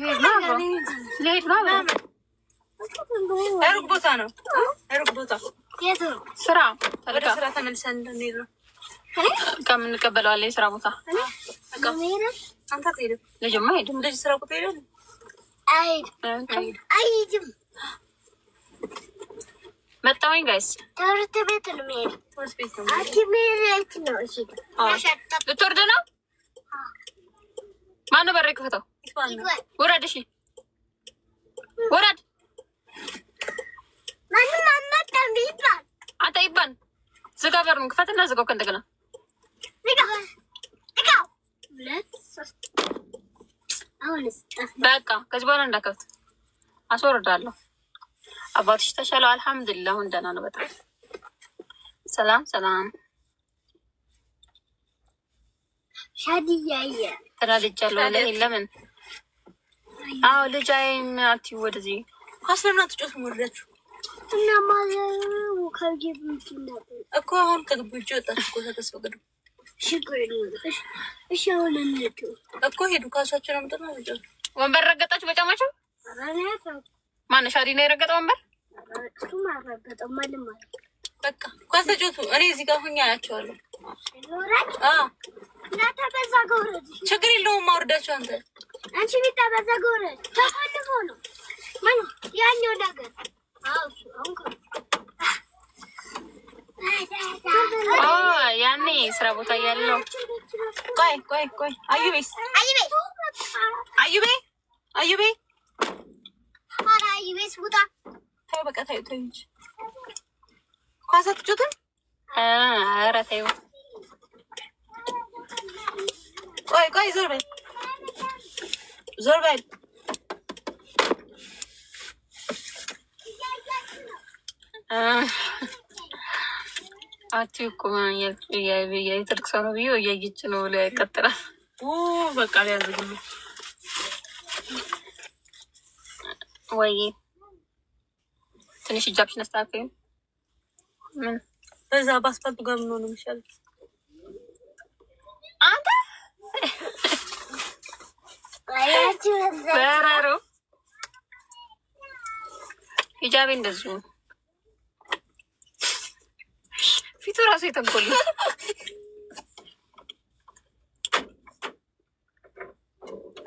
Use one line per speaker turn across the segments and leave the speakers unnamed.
ليه ما أروح بوتانو أروح بوتا سرعة ولا سرعة من سندنيرو كم نقبلوا عليه سرعة بوتا أنت تيجي لجمع يدوم ليش سرعة بوتا يدوم أيد متى جايز تورت بيت المير تورت بيت المير أكيد مير كنوشي لتوردنا ما نبرك فتو ورد شيء ورد ماما تبيبان أنت يبان زكاة برمك فتنا زكاة كنت كنا زكاة بقى كجبان عندك أصور دالو أبغى تشتغلوا الحمد لله عندنا أنا بتعرف سلام سلام شادي جاية ترى رجال ولا إلا من لجاي ناتي ورزي خاصة ما تجوز مرجو أنا ما وكاجي بيجينا أكو هون كتبوجو تاسكو هتسوقنا شكرا إيش هون النتو أكو هيدو كاسة شرام تنا بيجو وانبر رقتاش بجامعشو أنا ما نشاري نيرقت وانبر شو ما رقت أما لما بكا كاسة جوتو أنا زيكا هنيا أشوالو لا تبزا غورد شكري لو ما ورداشو أنت أنت بتبزا غورد تفضلوا مانو يعني وداك يعني سرا بوتا يالو كوي أيوبي أنا أيوبي بوتا تايو بكا تايو كاسة تجوتن أرى تايو كوي زور بيت أتيكو ما يا ترك صاربيو يا جيتشنو ولا كترة بقى على زغلو وي تنش جابش نستعفي من إذا بس بتقول منو مشال أنت برارو hijabi እንደዚሁ ፊቱ ራሱ የተንኮል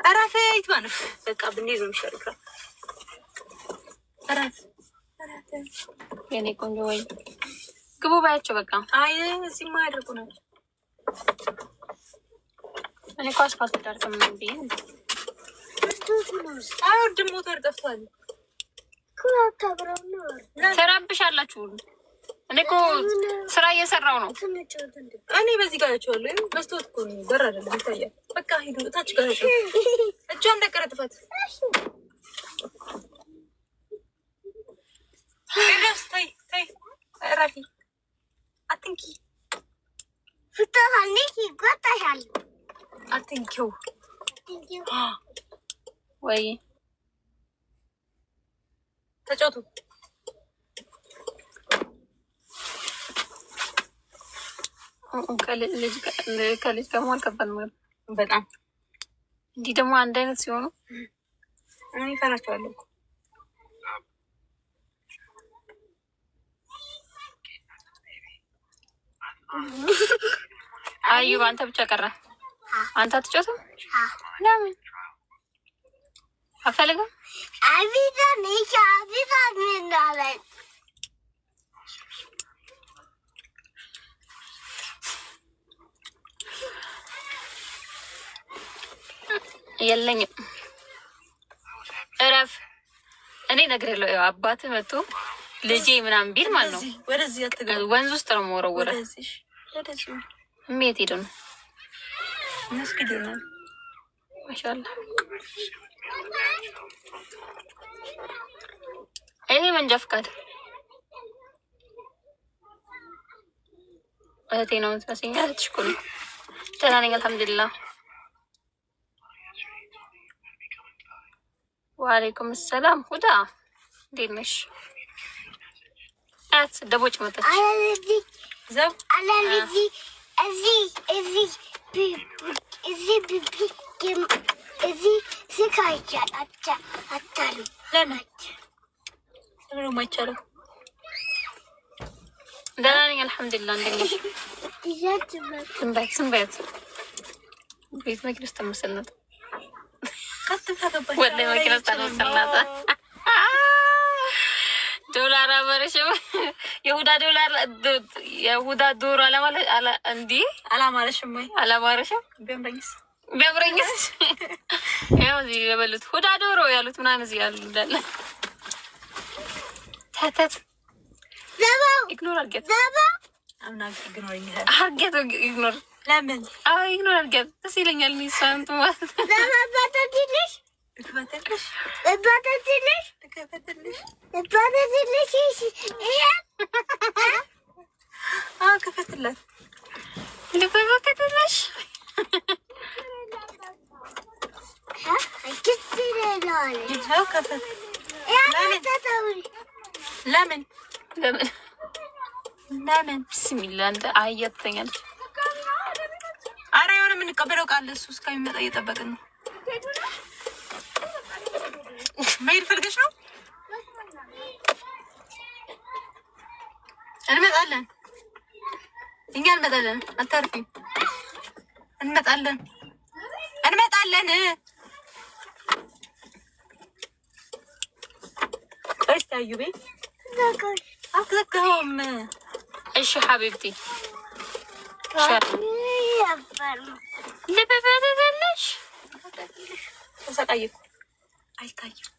አራፈይት ማለት በቃ ብንይዝ ነው የሚሻለው አራፍ የኔ ቆንጆ ወይ ግቡ ባያቸው በቃ አይ እዚህ ማያደርጉ ነው እኔ ኳስ ፓስ ዳርተም ነው ቢይ አይወርድም ሞተር ጠፍቷል ተራብሻላችሁ እኔ እኮ ስራ እየሰራው ነው እኔ በዚህ ጋር ያቻለሁ መስታወት እኮ ነው በር አይደለም ይታያል በቃ ሂዱ ታች ጋር ነው እጇ እንደቀረጥፈት ተይ ራፊ አትንኪ ፍታሃኒ ይጓታሻል አትንኪው ወይ ተጫውቱ ከልጅ ደግሞ አልከበድም በጣም እንዲህ ደግሞ አንድ አይነት ሲሆኑ እኔ እፈራቸዋለሁ እኮ አዩ አንተ ብቻ ቀረ አንተ አትጫወትም ለምን አፈልግም አቢዳ ነሽ አቢዳ ምናለኝ የለኝም እረፍ እኔ ነግሬለሁ ያው አባት መጥቶ ልጄ ምናምን ቢል ማለት ነው ወደዚህ አትገባ ወንዝ ውስጥ ነው ወረወረ ወደዚህ ሜት ሄዶ ነው መስጊድና ማሻአላ እኔ መንጃ ፈቃድ እህቴ ነው ተሰኛ ትሽኩል ተናነኝ አልሐምዱሊላህ وعليكم السلام هدى دينش دبوش متى زب على لذي ازي بي ازي ስካይቻል አታሉ ለምን ምንም አይቻልም። ደህና ነኝ አልሐምዱሊላህ። እንዴት ነሽ? ስንበት ቤት መኪና ውስጥ ተመሰልናት ወላሂ መኪና ውስጥ ተመሰልናት። ዶላር አበረሽው የሁዳ ዶላር የሁዳ ዶሮ አላ እንዲህ አላማረሽም ወይ አላማረሽም? ቢያምረኝስ ያው እዚህ የበሉት ሁዳ ዶሮ ያሉት ምናምን እዚህ ያሉ እንዳለ ተተት ዘባው ኢግኖር አድርጌት አምናክ ኢግኖር ለምን ኢግኖር አድርጌት ደስ ይለኛል። ንሳንቱ ማለት ዘባባታትልሽ እባታትልሽ ከፈትላት ልበበከትልሽ ለምን ብስሚላ እንደ አህያ ትተኛለች። አረ የሆነ የምንቀበለው ቃል እሱ እስከሚመጣ እየጠበቅን ነው። መሄድ ፈልገሽ ነው? እንመጣለን፣ እኛ እንመጣለን። አታርፊም። እንመጣለን። ቆይስ ታዩ ቤት አትዘጋውም። እሺ ሐቢብቲ ልበበለሽ ተሰቃይኩ። አይታይም።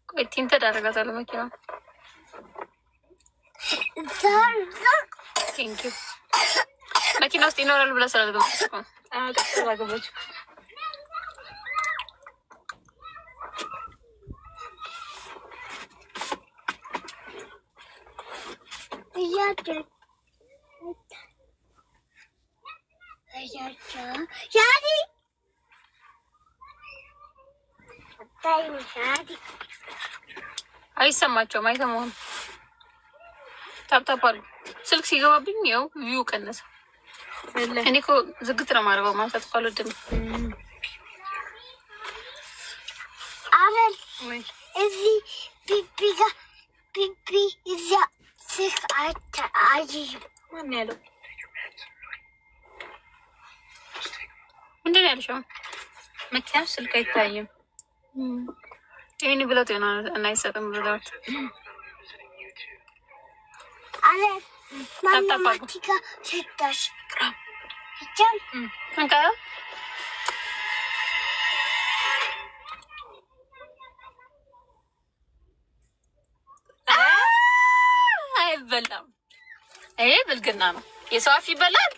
ቆይ ቲንተ ዳረጋታለ መኪና ቴንኪው መኪና ውስጥ ይኖራል ብላ ስላልገባች ገባች። አይሰማቸውም፣ አይሰማሁም። ታፕታፓሉ ስልክ ሲገባብኝ ያው ቪው ቀነሰ። እኔ እኮ ዝግት ነው የማደርገው። ማንሳት እኮ አልወድም። አበል እዚህ ቢቢ እዚያ ስልክ አይይም። ማን ያለው? ምንድን ነው ያልሽው? መኪና ስልክ አይታይም። ይሄን ብላት ይሆናል እና አይሰጥም ብላት አለ ማማቲካ ሰጣሽ ይቻል እንካ አይበላም። ይሄ ብልግና ነው። የሰው አፍ ይበላል፣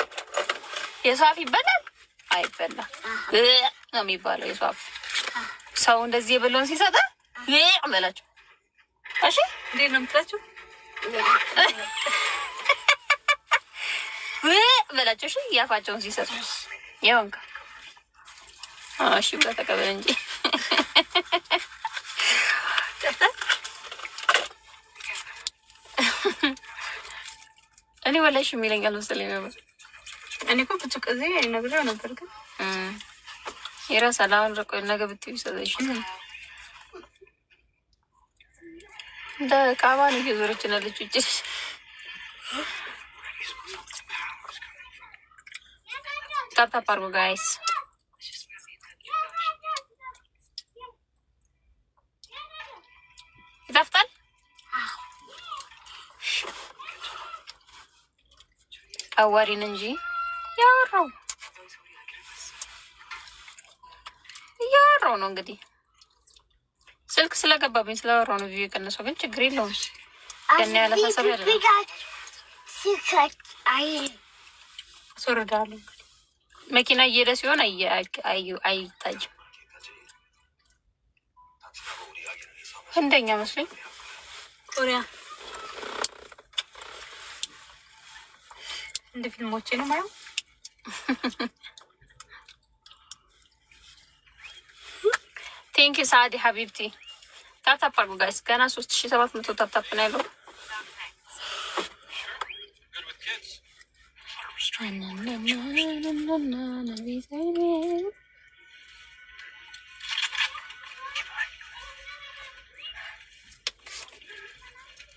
የሰው አፍ ይበላል። አይበላም ነው የሚባለው። የሰው አፍ ሰው እንደዚህ የበላውን ሲሰጣ በላቸው። እሺ እንዴት ነው የምትላቸው? በላቸው። እሺ ያፋቸውን ሲሰጡ ይኸውንካ። እሺ ብላ ተቀበል እንጂ እኔ ወላሽ የሚለኛል መሰለኝ ነበር። እኔ እኮ ብዙ ጊዜ ነግሬው ነበር፣ ግን ይረሳል። አሁን ነገ ብትይው ይሰጠሽ እንደ ቃባ ነው እየዞረች ነው ያለች ውጭ። ታፕታፕ አድርጉ ጋይስ። ይጣፍጣል። አዋሪን እንጂ እያወራው ነው እንግዲህ ስልክ ስለገባብኝ ስለወራው ነው ቪዲዮ የቀነሰው፣ ግን ችግር የለውም። ገና ያለ ሀሳብ ያለ አስወርዳለሁ። መኪና እየሄደ ሲሆን አይታይም። ህንደኛ መስሎኝ ኮሪያ እንደ ፊልሞቼ ነው ማለት ቴንኪ ሳዲ ሀቢብቲ። ታፕታፕ አድርጉ ጋይስ። ገና 3700 ታፕታፕ ነው ያለው።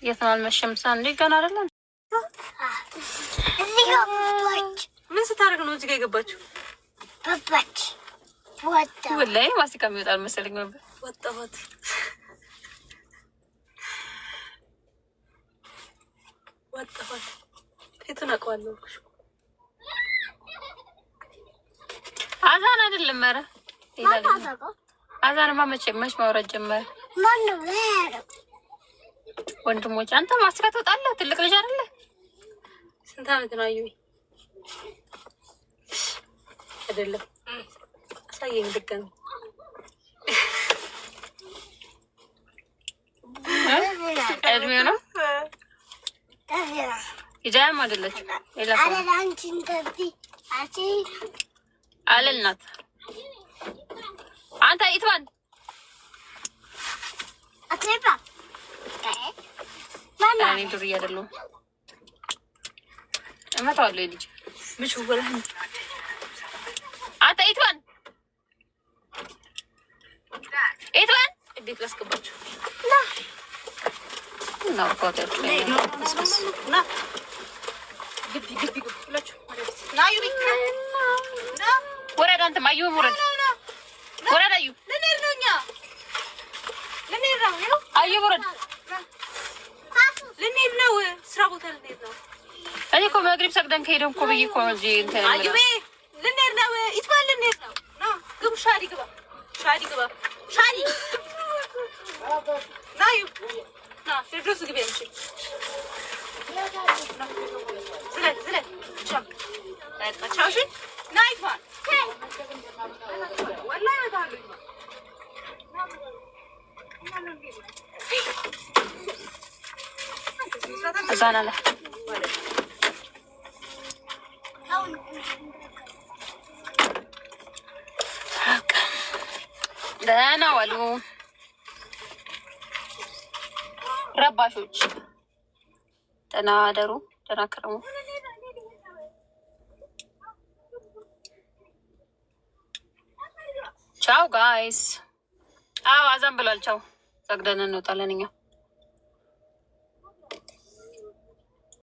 የት ነው አልመሸም? ሳንዴ ገና አይደለም። ምን ስታደርግ ነው እዚህ ጋር የገባችው? ወላሂ ማስቲካ የሚወጣል መሰለኝ ነበር። ወጣሁት ፊቱን አውቀዋለሁ። አዛን አይደለም። ኧረ አዛንማ መች ማውራት ጀመረ። ወንድሞች አንተ ማስቲካ ትወጣለህ? ትልቅ ልጅ አይደለ? ስንት ዓመት ነው? አዩኝ አይደለም አሳየኝ ድጋሚ። እድሜው ነው ሂጃም አይደለችም። ሌላ ሰው አለል ናት። አንተ ኢትባን አትባ እኔ ዱርዬ አይደለሁም። እመታዋለሁ ልጅ ምቹ ወላሂ። አንተ ኢትባን እንዴት ላስገባችሁ? ና ወጣት ና ግቢ ብላችሁ ና ዩሪ ና ወረድ። አንተ ማዩ ወረድ ወረድ። አዩ ልንሄድ ነው እኛ ልንሄድ ነው። አዩ ወረድ ልንሄድ ነው። ስራ ቦታ ልንሄድ ነው። እኔ እኮ መግሪብ ሰግደን ከሄደን እኮ ብዬሽ እኮ ነው እንጂ እንትን አዩ ልንሄድ ነው። ኢትባል ልንሄድ ነው። ና ግቡ። ሻዲ ግባ። ሻዲ ግባ። ሻዲ ና ዩ ና ድረስ ግቢ። አንቺ ዝለል ቻው ቻው። እሺ ና ኢትባል ወላሂ ወጣሉ አዛን አለ። ደህና ዋሉ ረባሾች። ደህና አደሩ። ደህና ከረሙ። ቻው ጋይስ። አዎ አዛን ብሏል። ቻው ሰግደን እንወጣለን እኛ።